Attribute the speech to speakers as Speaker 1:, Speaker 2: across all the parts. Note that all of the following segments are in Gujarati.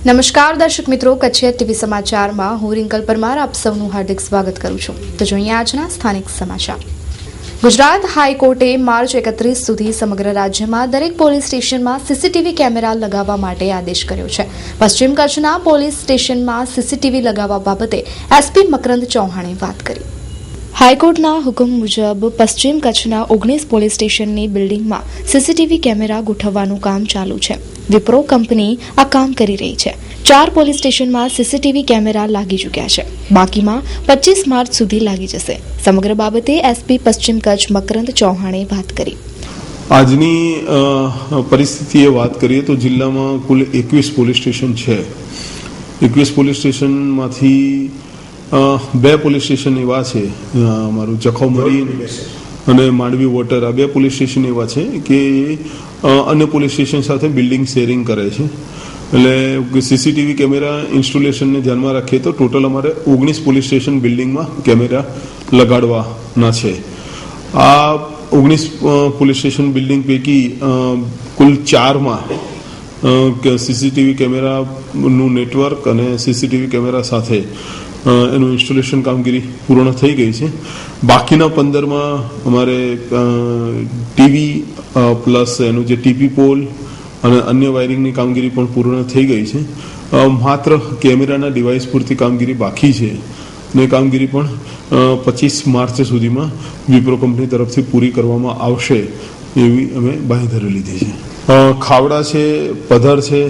Speaker 1: નમસ્કાર દર્શક મિત્રો, કચ્છિયત ટીવી સમાચારમાં હું રિંકલ પરમાર આપ સૌનું હાર્દિક સ્વાગત કરું છું. તો જોઈએ આજના સ્થાનિક સમાચાર. ગુજરાત હાઈકોર્ટે માર્ચ 31 સુધી સમગ્ર રાજ્યમાં દરેક પોલીસ સ્ટેશનમાં સીસીટીવી કેમેરા લગાવવા માટે આદેશ કર્યો છે. પશ્ચિમ કચ્છના પોલીસ સ્ટેશનમાં સીસીટીવી લગાવવા બાબતે એસપી મકરંદ ચૌહાણે વાત કરી. હાઈકોર્ટના હુકમ મુજબ પશ્ચિમ કચ્છના 19 પોલીસ સ્ટેશનની બિલ્ડિંગમાં સીસીટીવી કેમેરા ગોઠવવાનું કામ ચાલુ છે. વિપ્રો કંપની આ કામ કરી રહી છે. 4 પોલીસ સ્ટેશનમાં સીસીટીવી કેમેરા લાગી ચૂક્યા છે. બાકીમાં 25 માર્ચ સુધી લાગી જશે. સમગ્ર બાબતે એસપી પશ્ચિમ કચ્છ મકરંદ ચૌહાણે વાત કરી.
Speaker 2: આજની પરિસ્થિતિએ વાત કરીએ તો જિલ્લામાં કુલ 21 પોલીસ સ્ટેશન છે. 21 પોલીસ સ્ટેશનમાંથી 2 પોલીસ સ્ટેશન એવા છે, અમારું જખૌ મરીન અને માંડવી વોટર, આ 2 પોલીસ સ્ટેશન એવા છે કે અન્ય પોલીસ સ્ટેશન સાથે બિલ્ડિંગ શેરિંગ કરે છે. એટલે સીસીટીવી કેમેરા ઇન્સ્ટોલેશનને ધ્યાનમાં રાખીએ તો ટોટલ અમારે 19 પોલીસ સ્ટેશન બિલ્ડિંગમાં કેમેરા લગાડવાના છે. આ 19 પોલીસ સ્ટેશન બિલ્ડિંગ પૈકી કુલ 4માં સીસીટીવી કેમેરાનું નેટવર્ક અને સીસીટીવી કેમેરા સાથે એનું ઇન્સ્ટોલેશન કામગીરી પૂર્ણ થઈ ગઈ છે. બાકીના 15માં અમારે ટીવી પ્લસ એનું જે ટીપી પોલ અને અન્ય વાયરિંગની કામગીરી પણ પૂર્ણ થઈ ગઈ છે. માત્ર કેમેરાના ડિવાઇસ પૂરતી કામગીરી બાકી છે ને કામગીરી પણ 25 માર્ચ સુધીમાં વિપ્રો કંપની તરફથી પૂરી કરવામાં આવશે એવી અમે બાંહેધરી લીધી છે. ખાવડા છે, પધર છે,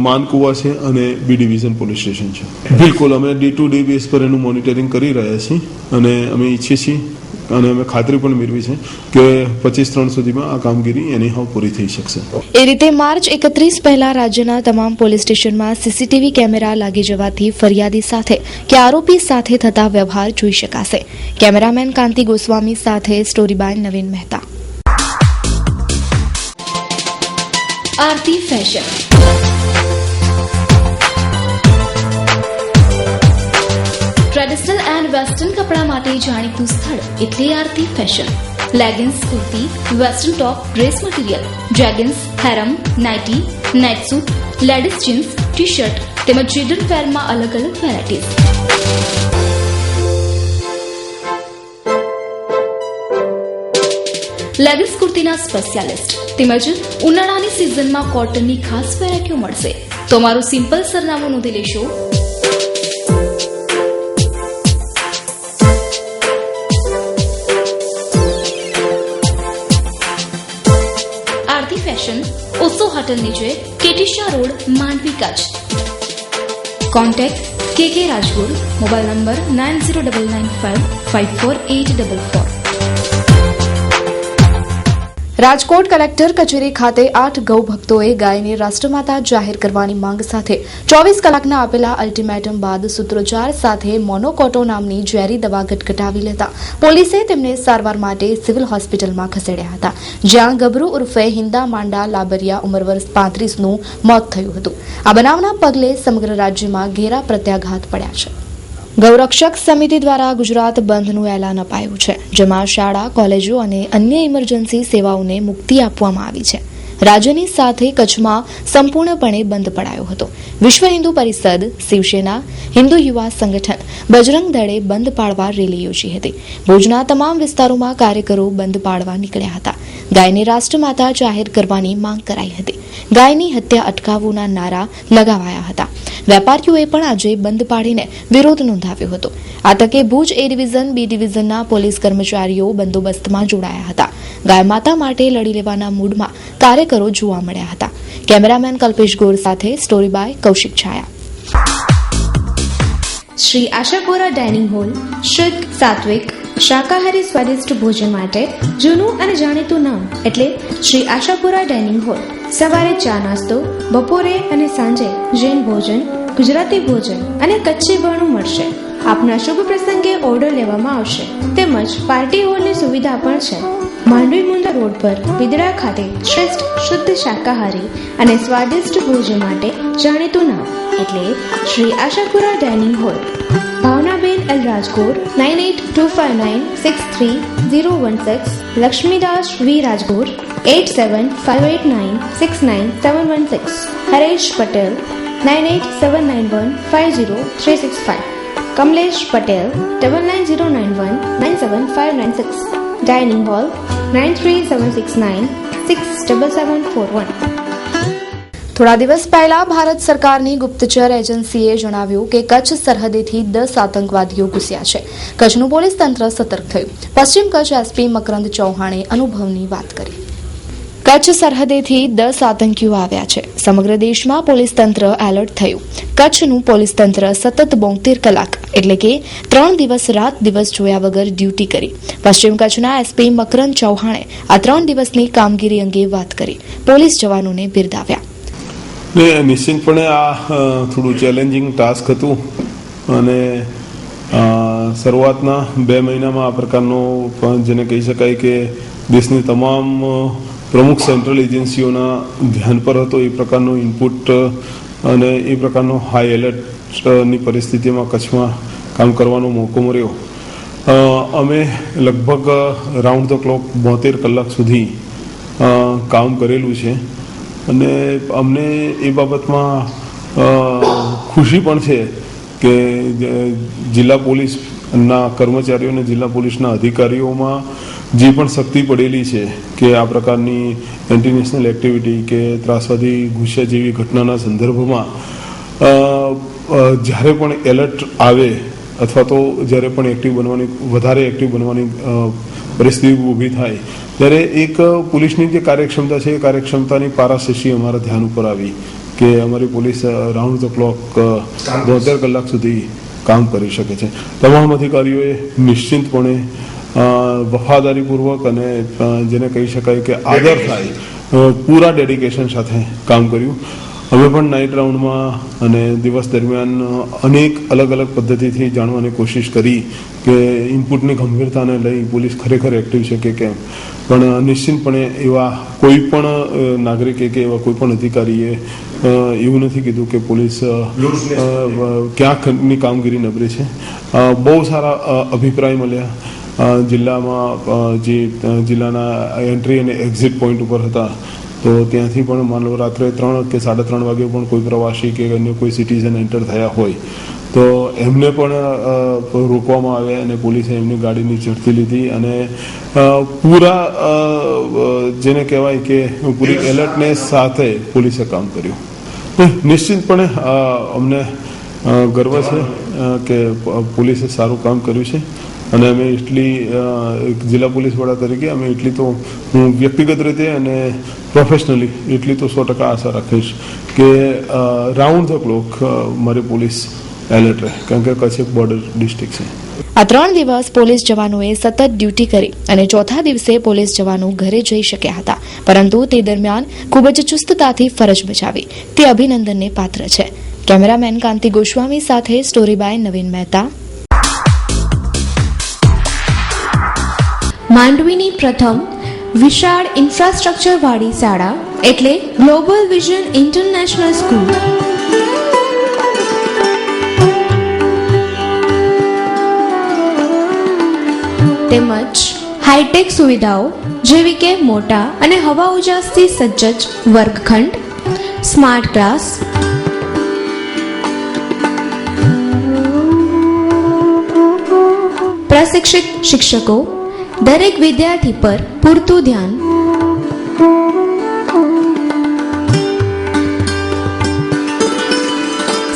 Speaker 2: માનકુવા છે અને બી ડિવિઝન પોલીસ સ્ટેશન છે. બિલકુલ અમે ડે ટુ ડે બેઝ પર એનું મોનિટરિંગ કરી રહ્યા છીએ અને અમે ઈચ્છીએ છીએ અને અમે ખાતરી પણ મેળવી છે કે 25/3 સુધીમાં આ કામગીરી એની હાવ પૂરી થઈ શકશે.
Speaker 1: એ રીતે માર્ચ 31 પહેલા રાજ્યના તમામ પોલીસ સ્ટેશનમાં સીસીટીવી કેમેરા લાગી જવાથી ફરિયાદી સાથે કે આરોપી સાથે થતા વ્યવહાર જોઈ શકાશે. કેમેરામેન કાંતિ ગોસ્વામી સાથે story by Naveen Mehta. Aarti fashion traditional and western કપડા માટે જાણીતું સ્થળ એટલે Aarti fashion. Leggings, kurti, western top, dress material, jeggings, harem, nighty, night suit, ladies jeans, T shirt તેમજ ચિલ્ડ્રન વેરમાં અલગ અલગ વેરાયટીઝ. લેગિન્સ કુર્તીના સ્પેશિયાલિસ્ટ તેમજ ઉનાળાની સિઝનમાં કોટનની ખાસ વેરાયટીઓ મળશે. તો અમારું સિમ્પલ સરનામું નોંધી લેશો. આરતી ફેશન, ઓસો હોટલ નીચે, કેટીશા road, Mandvi, Kutch. Contact KK Rajgur, mobile number 9099554844. Rajkot collector કચેરી ખાતે 8 ગૌ ભક્તોએ ગાયને રાષ્ટ્રમાતા જાહેર કરવાની માંગ સાથે 24 કલાકના આપેલા અલ્ટિમેટમ બાદ સૂત્રોચ્ચાર સાથે મોનોકોટો નામની ઝેરી દવા ગટગટાવી લેતા પોલીસે તેમને સારવાર માટે સિવિલ હોસ્પિટલમાં ખસેડ્યા હતા, જ્યાં ગબરુ ઉર્ફે હિંદા માંડા લાબરિયા ઉંમર વર્ષ 35નું મોત થયું હતું. આ બનાવના પગલે સમગ્ર રાજ્યમાં ઘેરા પ્રત્યાઘાત પડ્યા છે. ગૌરક્ષક સમિતિ દ્વારા ગુજરાત બંધનું એલાન અપાયું છે, જેમાં શાળા, કોલેજો અને અન્ય ઇમરજન્સી સેવાઓને મુક્તિ આપવામાં આવી છે. રાજ્યની સાથે કચ્છમાં સંપૂર્ણપણે બંધ પડાયો હતો. વિશ્વ હિન્દુ પરિષદ, શિવસેના, હિન્દુ યુવા સંગઠન, બજરંગ દળે બંધ પાડવા રેલી યોજી હતી. ભુજના તમામ વિસ્તારોમાં કાર્યકરો બંધ પાડવા નીકળ્યા હતા. ગાયને રાષ્ટ્રમાતા જાહેર કરવાની માંગ કરાઈ હતી. ગાયની હત્યા અટકાવોના નારા લગાવાયા હતા. વેપારીઓએ પણ આજે બંધ પાડીને વિરોધ નોંધાવ્યો હતો. આ તકે ભુજ A ડિવિઝન, B ડિવિઝનના પોલીસ કર્મચારીઓ બંદોબસ્તમાં જોડાયા હતા. ગાય માતા માટે લડી લેવાના મૂડમાં કાર્યકરો જોવા મળ્યા હતા. કેમેરામેન કલ્પેશ ગોર સાથે story by Kaushik Chhaya.
Speaker 3: Shri Ashapura dining hall શુદ્ધ, સાત્વિક, શાકાહારી સ્વાદિષ્ટ ભોજન માટે જૂનું અને જાણીતું નામ એટલે શ્રી આશાપુરા ડાઇનિંગ હોલ. સવારે ચા નાસ્તો, બપોરે અને સાંજે જૈન ભોજન, ગુજરાતી ભોજન અને કચ્છી બરણું મળશે. આપના શુભ પ્રસંગે ઓર્ડર લેવામાં આવશે. તેમજ પાર્ટી હોલની સુવિધા પણ છે. માંડવી મુંદ્રા રોડ પર વિદડા ખાતે શ્રેષ્ઠ શુદ્ધ શાકાહારી અને સ્વાદિષ્ટ ભોજન માટે જાણીતું નામ એટલે શ્રી આશાપુરા ડાઇનિંગ હોલ. ભાવના રનાબેન એલ રાજગોર 9825963016, લક્ષ્મીદાસ વી રાજગોર 8758969716, હરેશ પટેલ 9879150365, કમલેશ પટેલ 9909197596, ડાઇનિંગ હોલ 9376967741.
Speaker 1: થોડા દિવસ પહેલા ભારત સરકારની ગુપ્તચર એજન્સીએ જણાવ્યું કે કચ્છ સરહદેથી 10 આતંકવાદીઓ ઘૂસ્યા છે. કચ્છનું પોલીસ તંત્ર સતર્ક થયું. પશ્ચિમ કચ્છ એસપી મકરંદ ચૌહાણે અનુભવની વાત કરી. કચ્છ સરહદેથી 10 આતંકીઓ આવ્યા છે. સમગ્ર દેશમાં પોલીસ તંત્ર એલર્ટ થયું. કચ્છનું પોલીસ તંત્ર સતત 72 કલાક એટલે કે 3 દિવસ રાત દિવસ જોયા વગર ડ્યુટી કરી. પશ્ચિમ કચ્છના એસપી મકરંદ ચૌહાણે આ 3 દિવસની કામગીરી અંગે વાત કરી. પોલીસ જવાનોને બિરદાવ્યા.
Speaker 2: નિશ્ચિતપણે આ થોડું ચેલેન્જિંગ ટાસ્ક હતું અને શરૂઆતના 2 મહિનામાં આ પ્રકારનો જેને કહી શકાય કે દેશની તમામ પ્રમુખ સેન્ટ્રલ એજન્સીઓના ધ્યાન પર હતો. એ પ્રકારનો ઇનપુટ અને એ પ્રકારનો હાઈ એલર્ટની પરિસ્થિતિમાં કચ્છમાં કામ કરવાનો મોકો મળ્યો. અમે લગભગ રાઉન્ડ ધ ક્લોક 72 કલાક સુધી કામ કરેલું છે અને અમને એ બાબતમાં ખુશી પણ છે કે જિલ્લા પોલીસના કર્મચારીઓ અને જિલ્લા પોલીસના અધિકારીઓમાં જે પણ શક્તિ પડેલી છે કે આ પ્રકારની એન્ટી નેશનલ એક્ટિવિટી કે ત્રાસવાદી ઘૂસ્યા જેવી ઘટનાના સંદર્ભમાં જ્યારે પણ એલર્ટ આવે અથવા તો જ્યારે પણ વધારે એક્ટિવ બનવાની પરિસ્થિતિ ઊભી થાય ત્યારે એક પોલીસની જે કાર્યક્ષમતા છે એ કાર્યક્ષમતાની પારાશેષી અમારા ધ્યાન ઉપર આવી કે અમારી પોલીસ રાઉન્ડ ધ ક્લોક 72 કલાક સુધી કામ કરી શકે છે. તમામ અધિકારીઓએ નિશ્ચિતપણે વફાદારીપૂર્વક અને જેને કહી શકાય કે આદર થાય પૂરા ડેડિકેશન સાથે કામ કર્યું. અમે પણ નાઇટ રાઉન્ડમાં અને દિવસ દરમિયાન અનેક અલગ અલગ પદ્ધતિથી જાણવાની કોશિશ કરી કે ઇનપુટની ગંભીરતાને લઈ પોલીસ ખરેખર એક્ટિવ છે કે કેમ. પણ નિશ્ચિતપણે એવા કોઈ પણ નાગરિકે કે એવા કોઈ પણ અધિકારીએ એવું નથી કીધું કે પોલીસ ક્યાંકની કામગીરી નબળી છે. બહુ સારા અભિપ્રાય મળ્યા. જિલ્લામાં જે જિલ્લાના એન્ટ્રી અને એક્ઝિટ પોઈન્ટ ઉપર હતા તો ત્યાંથી પણ માન લો રાત્રે 3 કે 3:30 વાગે પણ કોઈ પ્રવાસી કે અન્ય કોઈ સિટીઝન એન્ટર થયા હોય તો એમને પણ રોકવામાં આવ્યા અને પોલીસે એમની ગાડીની ઝડપી લીધી અને પૂરા જેને કહેવાય કે પૂરી એલર્ટનેસ સાથે પોલીસે કામ કર્યું. નિશ્ચિતપણે અમને ગર્વ છે કે પોલીસે સારું કામ કર્યું છે અને અમે એટલી જિલ્લા પોલીસ વડા તરીકે અમે એટલી તો હું વ્યક્તિગત રીતે અને પ્રોફેશનલી એટલી તો 100% આશા રાખીશ કે રાઉન્ડ ધ ક્લોક મારી પોલીસ એલર્ટ રહે કારણ કે કચ્છ એક બોર્ડર ડિસ્ટ્રિક્ટ છે.
Speaker 1: આ 3 દિવસ પોલીસ જવાનોએ સતત ડ્યુટી કરી અને ચોથા દિવસે પોલીસ જવાનો ઘરે જઈ શક્યા હતા પરંતુ તે દરમિયાન ખૂબ જ ચુસ્તતાથી ફરજ બજાવી તે અભિનંદનને પાત્ર છે. કેમેરામેન કાંતિ ગોસ્વામી સાથે સ્ટોરી બાય નવીન મહેતા.
Speaker 3: માંડવીની પ્રથમ વિશાળ ઇન્ફ્રાસ્ટ્રક્ચર વાળી શાળા એટલે ગ્લોબલ વિઝન ઇન્ટરનેશનલ સ્કૂલ. તેમજ હાઈટેક સુવિધાઓ જેવી કે મોટા અને હવા ઉજાસથી સજ્જ વર્ગખંડ, સ્માર્ટ ક્લાસ, પ્રશિક્ષિત શિક્ષકો, દરેક વિદ્યાર્થી પર પૂરતું ધ્યાન,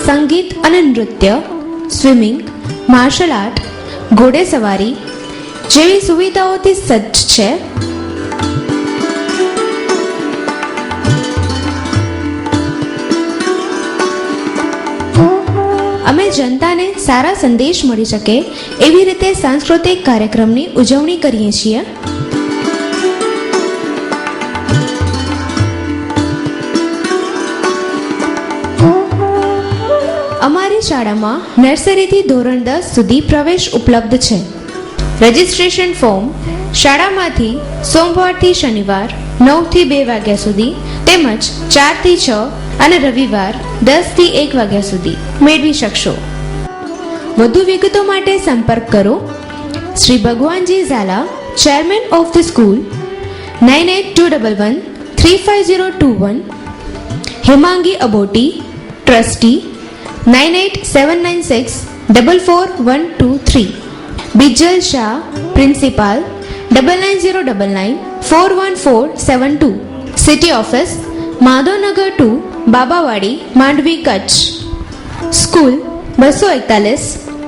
Speaker 3: સંગીત અને નૃત્ય, સ્વિમિંગ, માર્શલ આર્ટ, ઘોડેસવારી જેવી સુવિધાઓથી સજ્જ છે. અમે જનતાને સારા સંદેશ મળી શકે એવી રીતે સાંસ્કૃતિક કાર્યક્રમની ઉજવણી કરીએ છીએ. અમારી શાળામાં નર્સરીથી ધોરણ 10 સુધી પ્રવેશ ઉપલબ્ધ છે. રજિસ્ટ્રેશન ફોર્મ શાળામાંથી સોમવારથી શનિવાર 9 થી 2 વાગ્યા સુધી તેમજ 4 થી 6 અને રવિવાર 10 થી 1 વાગ્યા સુધી મેળવી શકશો. વધુ વિગતો માટે સંપર્ક કરો Shri Bhagwanji Jhala, chairman of the school, 9821135021, Hemangi Aboti, trustee, 9879644123, Bijal Shah, principal, 9909941472, city office, Madhavnagar 2, Babavadi, Mandvi, Kutch. School 241,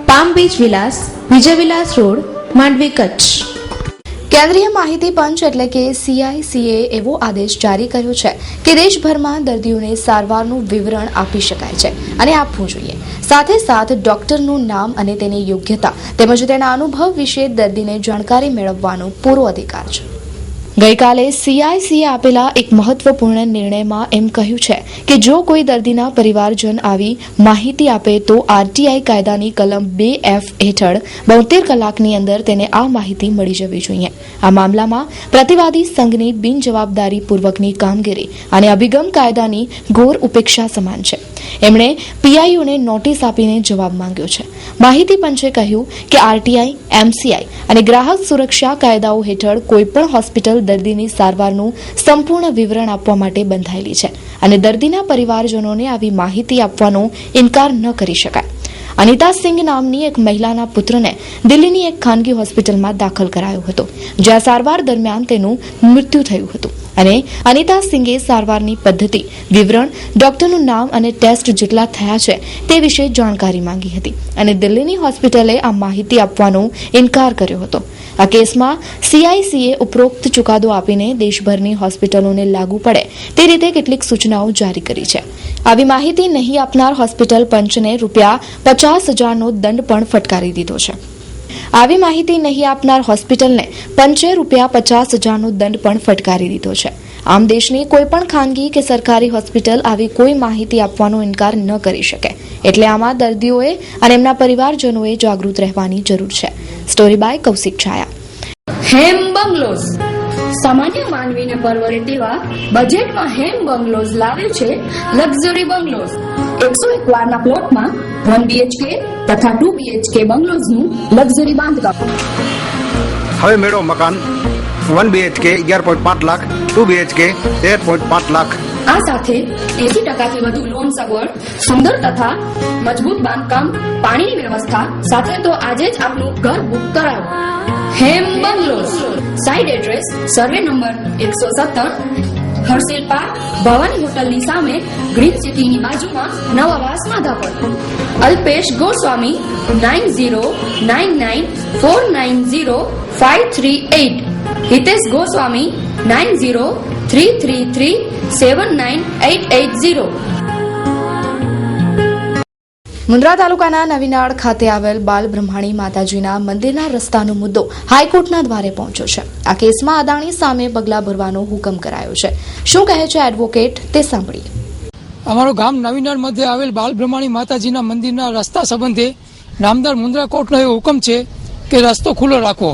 Speaker 3: Palm Beach Villas, Vijay villas road, Mandvi, Kutch.
Speaker 1: કેન્દ્રીય માહિતી પંચ એટલે કે CICએ એવો આદેશ જારી કર્યો છે કે દેશભરમાં દર્દીઓને સારવારનું વિવરણ આપી શકાય છે અને આપવું જોઈએ. સાથે સાથ ડોક્ટરનું નામ અને તેની યોગ્યતા તેમજ તેના અનુભવ વિશે દર્દીને જાણકારી મેળવવાનો પૂરો અધિકાર છે. ગઈકાલે CICએ આપેલા એક મહત્વપૂર્ણ નિર્ણયમાં એમ કહ્યું છે કે જો કોઈ દર્દીના પરિવારજન આવી માહિતી આપે તો RTI કાયદાની કલમ 2F હેઠળ 72 કલાકની અંદર તેને આ માહિતી મળી જવી જોઈએ. આ મામલામાં પ્રતિવાદી સંઘની બિનજવાબદારીપૂર્વકની કામગીરી અને અભિગમ કાયદાની ઘોર ઉપેક્ષા સમાન છે. એમણે PIOને નોટિસ આપીને જવાબ માંગ્યો છે. માહિતી પંચે કહ્યું કે RTI, MCI અને ગ્રાહક સુરક્ષા કાયદાઓ હેઠળ કોઈપણ હોસ્પિટલ દર્દીની સારવારનું સંપૂર્ણ વિવરણ આપવા માટે બંધાયેલી છે અને દર્દીના પરિવારજનોને આવી માહિતી આપવાનો ઇનકાર ન કરી શકાય. અનિતા સિંઘ નામની એક મહિલાના પુત્રને દિલ્હીની એક ખાનગી હોસ્પિટલમાં દાખલ કરાયો હતો, જ્યાં સારવાર દરમિયાન તેનું મૃત્યુ થયું હતું અને અનિતા સિંઘે સારવારની પદ્ધતિ, વિવરણ, ડોક્ટરનું નામ અને ટેસ્ટ જેટલા થયા છે તે વિશે જાણકારી માંગી હતી અને દિલ્હીની હોસ્પિટલે આ માહિતી આપવાનો ઇનકાર કર્યો હતો. આ કેસમાં CICએ ઉપરોક્ત ચુકાદો આપીને દેશભરની હોસ્પિટલોને લાગુ પડે તે રીતે કેટલીક સૂચનાઓ જારી કરી છે. આવી માહિતી નહીં આપનાર હોસ્પિટલ પંચને ₹50,000નો દંડ પણ ફટકારી દીધો છે. આવી માહિતી નહીં આપનાર હોસ્પિટલને પંચે ₹50,000નો દંડ પણ ફટકારી દીધો છે. આમ દેશની કોઈપણ ખાનગી કે સરકારી હોસ્પિટલ આવી કોઈ માહિતી આપવાનો ઇનકાર ન કરી શકે. એટલે આમાં દર્દીઓએ અને એમના પરિવારજનોએ જાગૃત રહેવાની જરૂર છે. Story by Kaushik Chhaya.
Speaker 4: Hem bungalows સામાન્ય માનવીને પરવડે તેવા બજેટમાં હેમ બંગલોઝ લાવે છે લક્ઝરી બંગલોઝ. 101 પ્લોટમાં 1 BHK તથા 2 BHK બંગલોઝનું લક્ઝરી બાંધકામ.
Speaker 5: હવે મેળો મકાન 1 BHK 11.5 લાખ, 2 BHK 13.5 લાખ.
Speaker 4: આ સાથે 80% વધુ લોન સગવડ, સુંદર તથા મજબૂત બાંધકામ, પાણીની વ્યવસ્થા સાથે તો આજે જ આપનું ઘર બુક કરાવો. Hem bungalows, site address survey number 117, Harshil park, Bhavani હોટલની સામે, ગ્રીન સિટીની બાજુમાં, નવાવાસ, માધાપર. અલ્પેશ ગોસ્વામી 9099490538, હિતેશ ગોસ્વામી 9033379880.
Speaker 1: મુન્દ્રા તાલુકાના નવીનાળ ખાતે આવેલ બાલ બ્રહ્માણી માતાજીના મંદિરના રસ્તાનો મુદ્દો હાઈકોર્ટના દ્વારે પહોંચ્યો છે. આ કેસમાં અદાણી સામે પગલાં ભરવાનો હુકમ કરાયો છે. શું કહે છે એડવોકેટ તે સાંભળીએ.
Speaker 6: અમારું ગામ નવીનાળ મધ્યે આવેલ બાલ બ્રહ્માણી માતાજીના મંદિરના રસ્તા સંબંધે નામદાર મુન્દ્રા કોર્ટનો એવો હુકમ છે કે રસ્તો ખુલ્લો રાખવો.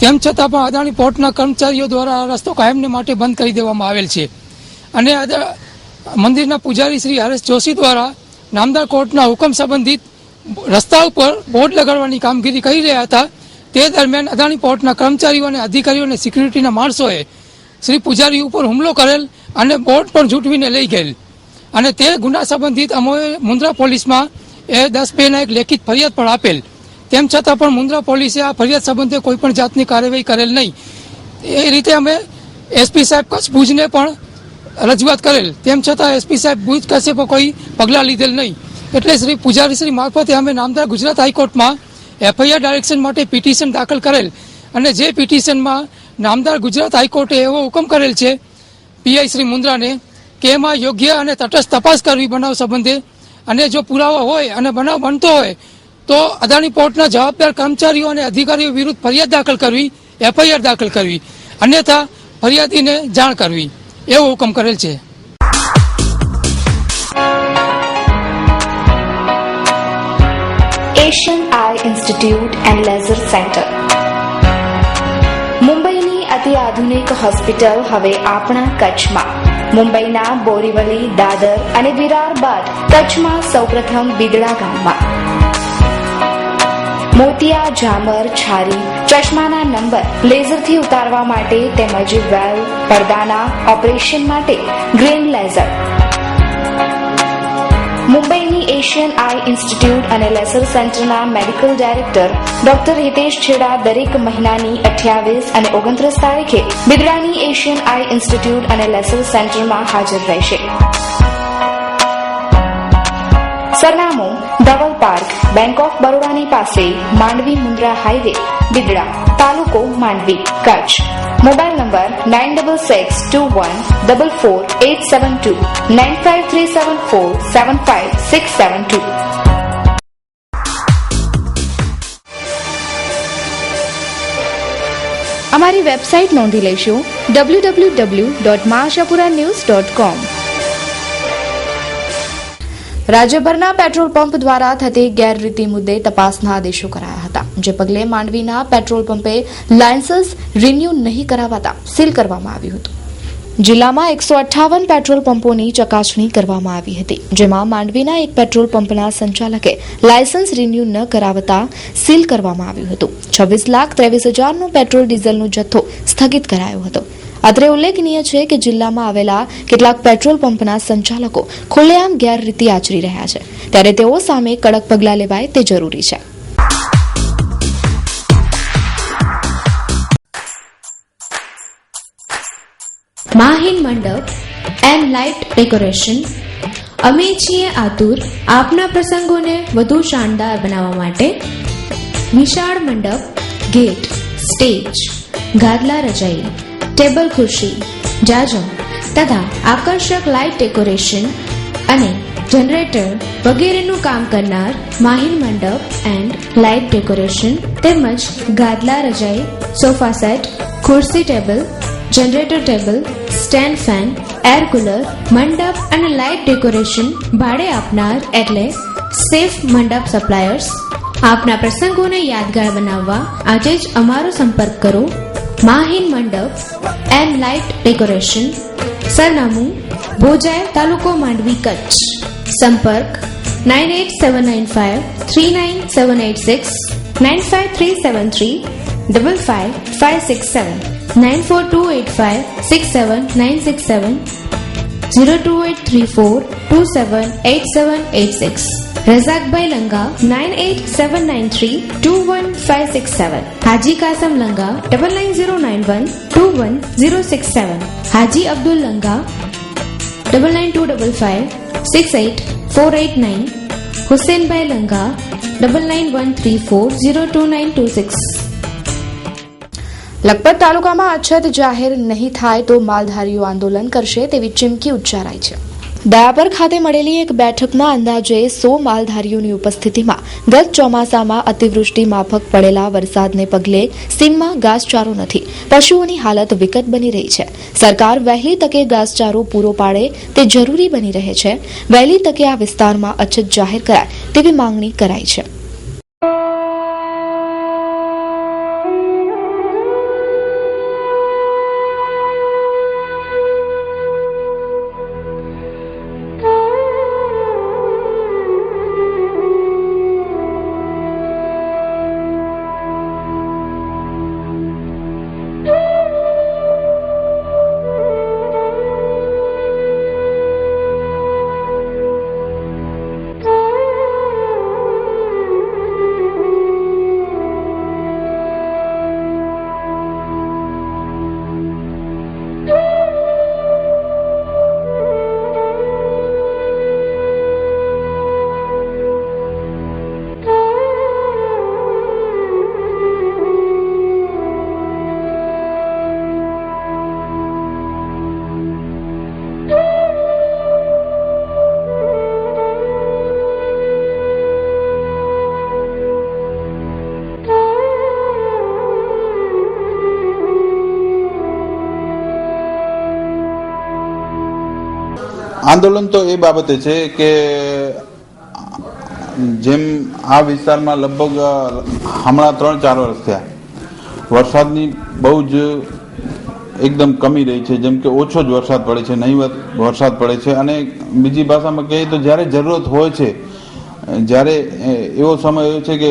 Speaker 6: તેમ છતાં પણ અદાણી પોર્ટના કર્મચારીઓ દ્વારા આ રસ્તો કાયમને માટે બંધ કરી દેવામાં આવેલ છે અને મંદિરના પૂજારી શ્રી હરેશ જોશી દ્વારા નામદાર કોર્ટના હુકમ સંબંધિત રસ્તા ઉપર બોર્ડ લગાડવાની કામગીરી કરી રહ્યા હતા. તે દરમિયાન અદાણી પોર્ટના કર્મચારીઓ અને અધિકારીઓ અને સિક્યુરિટીના માણસોએ શ્રી પૂજારી ઉપર હુમલો કરેલ અને બોર્ડ પણ ઝૂંટવીને લઈ ગયેલ અને તે ગુના સંબંધિત અમોએ મુન્દ્રા પોલીસમાં 10/2 એક લેખિત ફરિયાદ પણ આપેલ. તેમ છતાં પણ મુન્દ્રા પોલીસે આ ફરિયાદ સંબંધે કોઈ પણ જાતની કાર્યવાહી કરેલ નહીં. એ રીતે અમે SP સાહેબ કચ્છ ભુજને પણ રજૂઆત કરેલ. તેમ છતાં SP સાહેબ ભુજ કચ્છે પણ કોઈ પગલાં લીધેલ નહીં. એટલે શ્રી પૂજારી શ્રી મારફતે અમે નામદાર ગુજરાત હાઈકોર્ટમાં FIR ડાયરેક્શન માટે પિટિશન દાખલ કરેલ અને જે પિટિશનમાં નામદાર ગુજરાત હાઈકોર્ટે એવો હુકમ કરેલ છે PI શ્રી મુન્દ્રાને કે એમાં યોગ્ય અને તટસ્થ તપાસ કરવી બનાવ સંબંધે અને જો પુરાવા હોય અને બનાવ બનતો હોય તો અદાણી પોર્ટના જવાબદાર કર્મચારીઓ અને અધિકારીઓ વિરુદ્ધ ફરિયાદ દાખલ કરવી, FIR દાખલ કરવી, અન્યથા ફરિયાદીને જાણ કરવી એવો હુકમ કરેલ છે.
Speaker 1: Asian eye institute and laser centre. મુંબઈની અતિ આધુનિક હોસ્પિટલ હવે આપણા કચ્છમાં. મુંબઈના બોરીવલી, દાદર અને વિરાર બાદ કચ્છમાં સૌપ્રથમ બિદડા ગામમાં. મોતિયા, ઝામર, છારી, ચશ્માના નંબર લેઝરથી ઉતારવા માટે તેમજ વેલ, પડદાના ઓપરેશન માટે ગ્રીન લેઝર. મુંબઈની એશિયન આઈ ઇન્સ્ટિટ્યૂટ અને લેસર સેન્ટરના મેડિકલ ડાયરેક્ટર ડોક્ટર હિતેશ છેડા દરેક મહિનાની 28 અને 29 તારીખે બિદડાની એશિયન આઈ ઇન્સ્ટિટ્યૂટ અને લેસર સેન્ટરમાં હાજર રહેશે. સરનામું ધવલ પાર્ક, બેંક ઓફ બરોડાની પાસે, માંડવી મુન્દ્રા હાઈવે, બિદડા, તાલુકો માંડવી, કચ્છ. Mobile number 9621444872 9537475672. અમારી વેબસાઇટ નોંધી લેશો www.maashapuranews.com. રાજ્યભરના પેટ્રોલ પંપ દ્વારા થતી ગેરરીતિ મુદ્દે તપાસના આદેશો કરાયા હતા, જે પગલે માંડવીના પેટ્રોલ પંપે લાયસન્સ રિન્યુ નહીં કરાવાતા સીલ કરવામાં આવ્યું હતું. જિલ્લામાં 158 પેટ્રોલ પંપોની ચકાસણી કરવામાં આવી હતી, જેમાં માંડવીના એક પેટ્રોલ પંપના સંચાલકે લાયસન્સ રિન્યુ ન કરાવતા સીલ કરવામાં આવ્યું હતું. 26,23,000નો પેટ્રોલ ડીઝલનો જથ્થો સ્થગિત કરાયો હતો. અત્રે ઉલ્લેખનીય છે કે જિલ્લામાં આવેલા કેટલાક પેટ્રોલ પંપના સંચાલકો ખુલ્લેઆમ ગેરરીતિ આચરી રહ્યા છે, ત્યારે તેઓ સામે કડક પગલાં લેવાય તે જરૂરી છે.
Speaker 3: માહિન મંડપ એન્ડ લાઇટ ડેકોરેશન. અમે છીએ આતુર આપના પ્રસંગોને વધુ શાનદાર બનાવવા માટે. વિશાળ મંડપ, ગેટ, સ્ટેજ, ગાદલા રજાઈ, ટેબલ ખુરશી, જાજમ તથા આકર્ષક લાઇટ ડેકોરેશન અને જનરેટર વગેરેનું કામ કરનાર માહિન મંડપ એન્ડ લાઇટ ડેકોરેશન તેમજ ગાદલા રજાઈ, સોફા સેટ, ખુરશી table, generator table, stand fan, air cooler, મંડપ અને લાઇટ ડેકોરેશન ભાડે આપનાર એટલે સેફ મંડપ સપ્લાયર્સ. આપના પ્રસંગોને યાદગાર બનાવવા આજે જ અમારો સંપર્ક કરો. માહિન મંડપ એન્ડ લાઇટ ડેકોરેશન. સરનામું ભોજાય, તાલુકો માંડવી, કચ્છ. સંપર્ક 9879539786 95373 55567 9428567967 02834278786. રઝાકભાઈ લંગા 9879321567. હાજી કાસમ લંગા 9909121067. હાજી અબ્દુલ લંગા 9925568489. હુસેનભાઈ લંગા 9913402926.
Speaker 1: લખપત તાલુકામાં અછત જાહેર નહીં થાય તો માલધારીઓ આંદોલન કરશે તેવી ચીમકી ઉચ્ચારાઈ છે. દયાપર ખાતે મળેલી એક બેઠકમાં અંદાજે 100 માલધારીઓની ઉપસ્થિતિમાં ગત ચોમાસામાં અતિવૃષ્ટિ માફક પડેલા વરસાદને પગલે સીમમાં ઘાસચારો નથી, પશુઓની હાલત વિકટ બની રહી છે. સરકાર વહેલી તકે ઘાસચારો પૂરો પાડે તે જરૂરી બની રહે છે. વહેલી તકે આ વિસ્તારમાં અછત જાહેર કરાય તેવી માંગણી કરાઈ છે.
Speaker 7: આંદોલન તો એ બાબતે છે કે જેમ આ વિસ્તારમાં લગભગ હમણાં 3-4 વર્ષ થયા વરસાદની બહુ જ એકદમ કમી રહી છે. જેમ કે ઓછો જ વરસાદ પડે છે, નહીવત વરસાદ પડે છે. અને બીજી ભાષામાં કહીએ તો જ્યારે જરૂરત હોય છે, જ્યારે એવો સમય હોય છે કે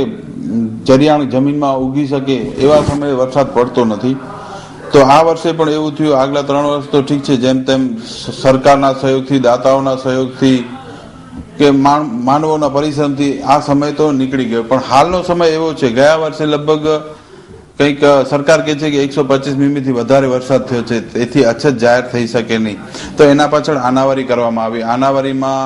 Speaker 7: ચરિયાણ જમીનમાં ઉગી શકે એવા સમયે વરસાદ પડતો નથી. તો આ વર્ષે પણ એવું થયું. આગલા 3 વર્ષ તો ઠીક છે, જેમ તેમ સરકારના સહયોગથી, દાતાઓના સહયોગથી કે માનવોના પરિશ્રમથી આ સમય તો નીકળી ગયો. પણ હાલનો સમય એવો છે, ગયા વર્ષે લગભગ કંઈક સરકાર કહે છે કે 125 મીમીથી વધારે વરસાદ થયો છે, તેથી અછત જાહેર થઈ શકે નહીં. તો એના પાછળ આનાવારી કરવામાં આવી. આનાવારીમાં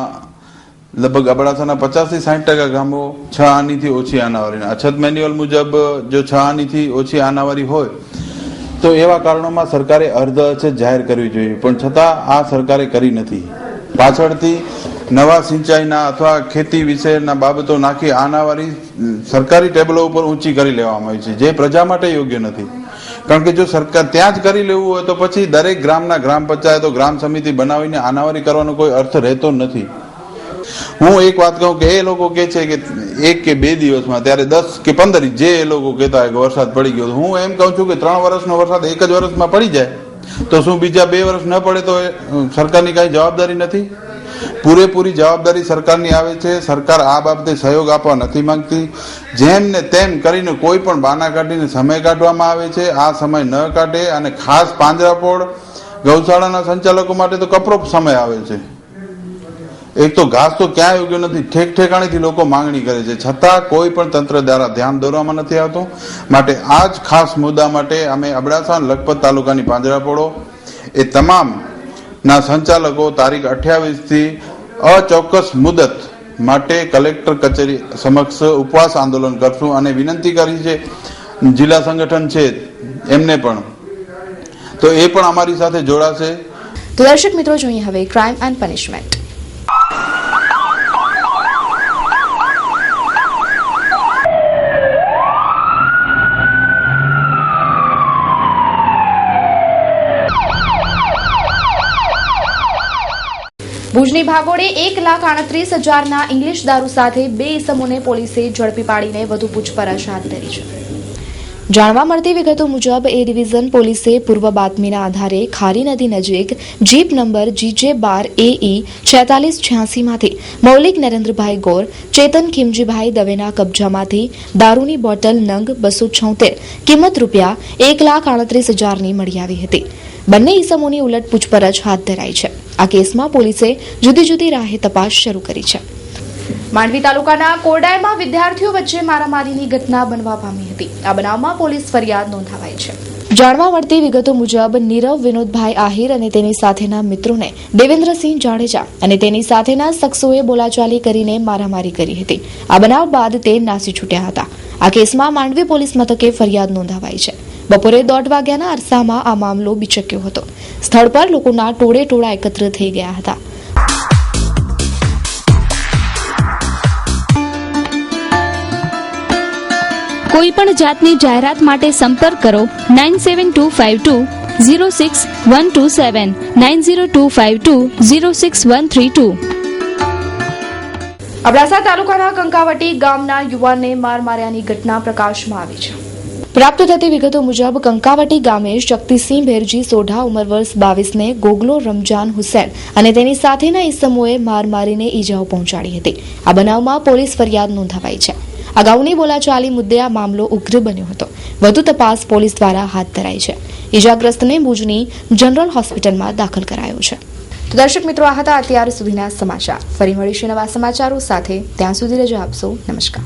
Speaker 7: લગભગ અબડાસાના 50 થી 60% ગામો 6 આનીથી ઓછી આનાવારી. અછત મેન્યુઅલ મુજબ જો 6 આનીથી ઓછી આનાવારી હોય તો એવા કારણોમાં સરકારે અર્ધ અછત જાહેર કરવી જોઈએ, પણ છતાં આ સરકારે કરી નથી. પાછળથી નવા સિંચાઈના અથવા ખેતી વિશેના બાબતો નાખી આનાવારી સરકારી ટેબલો ઉપર ઊંચી કરી લેવામાં આવી છે, જે પ્રજા માટે યોગ્ય નથી. કારણ કે જો સરકાર ત્યાં જ કરી લેવું હોય તો પછી દરેક ગ્રામના ગ્રામ પંચાયતો, ગ્રામ સમિતિ બનાવીને આનાવારી કરવાનો કોઈ અર્થ રહેતો નથી. હું એક વાત કહું કે એ લોકો કહે છે કે 1 કે 2 દિવસમાં, ત્યારે 10 કે 15 જે એ લોકો કહેતા હોય કે વરસાદ પડી ગયો. હું એમ કહું છું કે 3 વર્ષનો વરસાદ 1 જ વર્ષમાં પડી જાય તો શું બીજા 2 વર્ષ ન પડે તો સરકારની કઈ જવાબદારી નથી? પૂરેપૂરી જવાબદારી સરકારની આવે છે. સરકાર આ બાબતે સહયોગ આપવા નથી માંગતી. જેમ ને તેમ કરીને કોઈ પણ બહાના કાઢીને સમય કાઢવામાં આવે છે. આ સમય ન કાઢે, અને ખાસ પાંજરાપોળ ગૌશાળાના સંચાલકો માટે તો કપરો સમય આવે છે. એક તો ઘાસ તો ક્યાંય યોગ્ય નથી, ઠેક ઠેકાણેથી લોકો માંગણી કરે છે, છતાં કોઈ પણ તંત્ર દ્વારા ધ્યાન દોરવામાં નથી આવતું. માટે આ જ ખાસ મુદ્દા માટે અમે અબડાસા લખપત તાલુકાની પાંજરાપોળો એ તમામ ના સંચાલકો તારીખ 28 થી અચોક્કસ મુદત માટે કલેક્ટર કચેરી સમક્ષ ઉપવાસ આંદોલન કરશું, અને વિનંતી કરી છે જિલ્લા સંગઠન છે એમને પણ, તો એ પણ અમારી સાથે જોડાશે.
Speaker 1: તો દર્શક મિત્રો, જોઈએ હવે ક્રાઇમ એન્ડ પનિશમેન્ટ. ભુજની ભાગોળે 1,38,000 ઇંગ્લિશ દારૂ સાથે 2 ઇસમોને પોલીસે ઝડપી પાડીને વધુ પૂછપરછ હાથ ધરી છે. જાણવા મળતી વિગતો મુજબ એ ડિવિઝન પોલીસે પૂર્વ બાતમીના આધારે ખારી નદી નજીક જીપ નંબર GJ12AE 4686 માંથી મૌલિક નરેન્દ્રભાઈ ગોર, ચેતન ખીમજીભાઈ દવેના કબજામાંથી દારૂની બોટલ નંગ 276 કિંમત રૂપિયા 1,38,000 મળી આવી હતી. બંને ઇસમોની ઉલટ પૂછપરછ હાથ ધરાઈ છે. આ કેસમાં પોલીસે જુદી જુદી રાહે તપાસ શરૂ કરી છે. માંડવી તાલુકાના કોરડાઈમાં વિદ્યાર્થીઓ વચ્ચે મારામારીની ઘટના બનવા પામી હતી. આ બનાવમાં પોલીસ ફરિયાદ નોંધાવાઈ છે. જાણવા મળતી વિગતો મુજબ નીરવ વિનોદભાઈ આહિર અને તેની સાથેના મિત્રોને દેવેન્દ્રસિંહ જાડેજા અને તેની સાથેના શખ્સોએ બોલાચાલી કરીને મારામારી કરી હતી. આ બનાવ બાદ તે નાસી છૂટ્યા હતા. આ કેસમાં માંડવી પોલીસ મથકે ફરિયાદ નોંધાવાઈ છે. બપોરે 1:30 વાગ્યાના અરસામાં આ મામલો બિચક્યો હતો. સ્થળ પર લોકોના ટોળે ટોળા એકત્ર થઈ ગયા હતા.
Speaker 8: કોઈ પણ જાતની જાહેરાત માટે સંપર્ક કરો 9725206127 9025206132.
Speaker 1: અબડાસા તાલુકાના કંકાવટી ગામના યુવાનને માર માર્યાની ઘટના પ્રકાશમાં આવી છે. પ્રાપ્ત થતી વિગતો મુજબ કંકાવટી ગામે શક્તિસિંહ ભેરજી સોઢા ઉંમર વર્ષ 22 ને ગોગલો રમજાન હુસેન અને તેની સાથેના ઇસમોએ માર મારીને ઈજાઓ પહોંચાડી હતી. આ બનાવમાં પોલીસ ફરિયાદ નોંધાવાઈ છે. અગાઉની બોલાચાલી મુદ્દે આ મામલો ઉગ્ર બન્યો હતો. વધુ તપાસ પોલીસ દ્વારા હાથ ધરાઈ છે. ઈજાગ્રસ્તને ભુજની જનરલ હોસ્પિટલમાં દાખલ કરાયો છે. તો દર્શક મિત્રો, આ હતા અત્યાર સુધીના સમાચાર. ફરી મળીશું નવા સમાચારો સાથે. ત્યાં સુધી રજા આપશો. નમસ્કાર.